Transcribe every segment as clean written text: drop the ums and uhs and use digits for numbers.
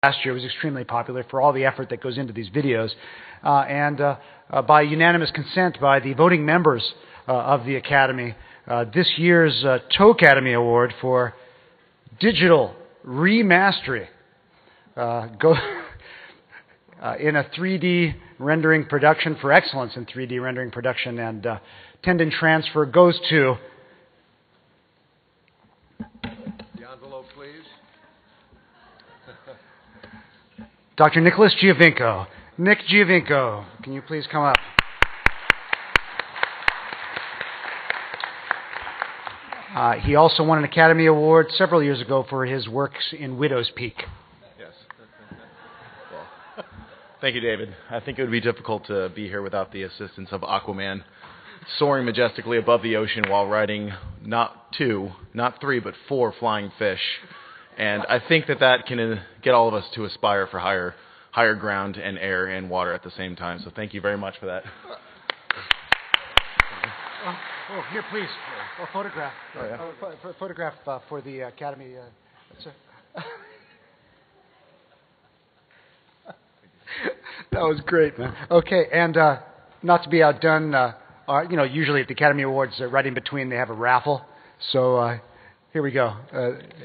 last year was extremely popular for all the effort that goes into these videos. By unanimous consent by the voting members of the Academy, this year's TOE-Academy Award for Digital Remastery in a 3D rendering production for excellence in 3D rendering production and tendon transfer goes to... The envelope, please. Dr. Nicholas Giovinco. Nick Giovinco, can you please come up? He also won an Academy Award several years ago for his works in Widow's Peak. Yes. Well, thank you, David. I think it would be difficult to be here without the assistance of Aquaman, soaring majestically above the ocean while riding not 2, not 3, but 4 flying fish. And I think that can get all of us to aspire for higher ground and air and water at the same time. So thank you very much for that. Here, please. A photograph. Oh, yeah. Photograph for the Academy. That was great, man. Okay, and not to be outdone, usually at the Academy Awards, right in between, they have a raffle. So here we go.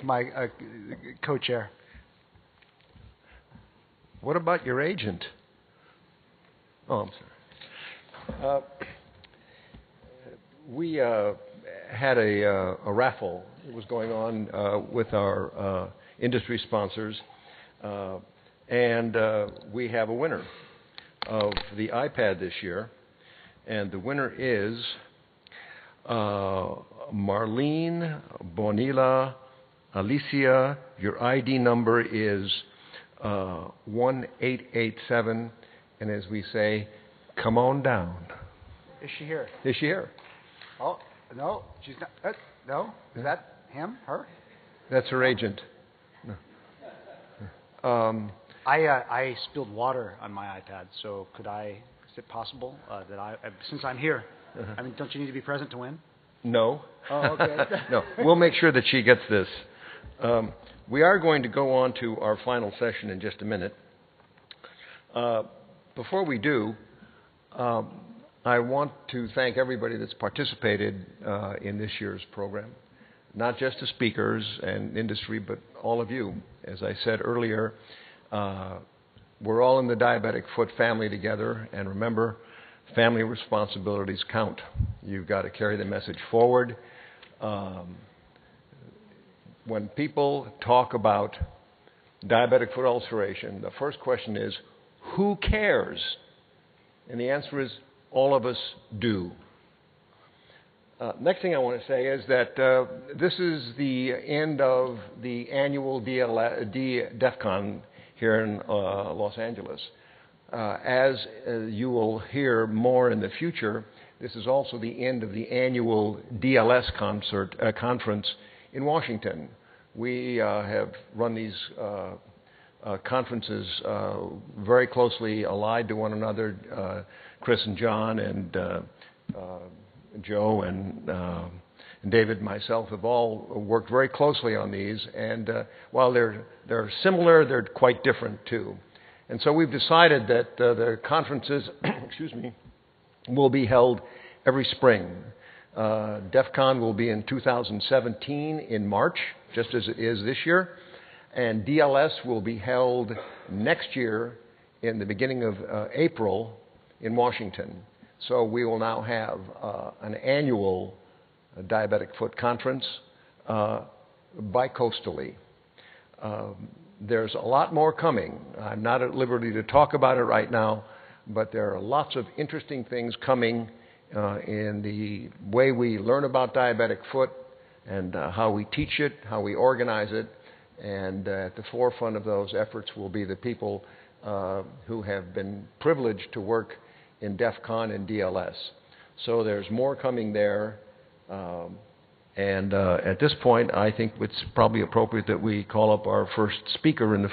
My co-chair. What about your agent? Oh, I'm sorry. We had a raffle that was going on with our industry sponsors, and we have a winner of the iPad this year, and the winner is Marlene Bonilla Alicia. Your ID number is 1887, and as we say, come on down. Is she here? Is she here? Oh, no, she's not. No, is that him, her? That's her agent. No. I spilled water on my iPad, so is it possible that since I'm here, I mean, don't you need to be present to win? No. Oh, okay. No, we'll make sure that she gets this. We are going to go on to our final session in just a minute. Before we do, I want to thank everybody that's participated in this year's program, not just the speakers and industry, but all of you. As I said earlier, we're all in the diabetic foot family together, and remember, family responsibilities count. You've got to carry the message forward. When people talk about diabetic foot ulceration, the first question is, who cares? And the answer is, all of us do. Next thing I want to say is that this is the end of the annual DEF CON here in Los Angeles. As you will hear more in the future, this is also the end of the annual DLS conference in Washington. We have run these conferences very closely allied to one another. Chris and John and Joe and David and myself have all worked very closely on these. And while they're similar, they're quite different too. And so we've decided that the conferences, excuse me, will be held every spring. DEF CON will be in 2017 in March, just as it is this year. And DLS will be held next year in the beginning of April in Washington. So we will now have an annual diabetic foot conference bicoastally. There's a lot more coming. I'm not at liberty to talk about it right now, but there are lots of interesting things coming in the way we learn about diabetic foot and how we teach it, how we organize it. And at the forefront of those efforts will be the people who have been privileged to work in DEF CON and DLS. So there's more coming there. And at this point, I think it's probably appropriate that we call up our first speaker in the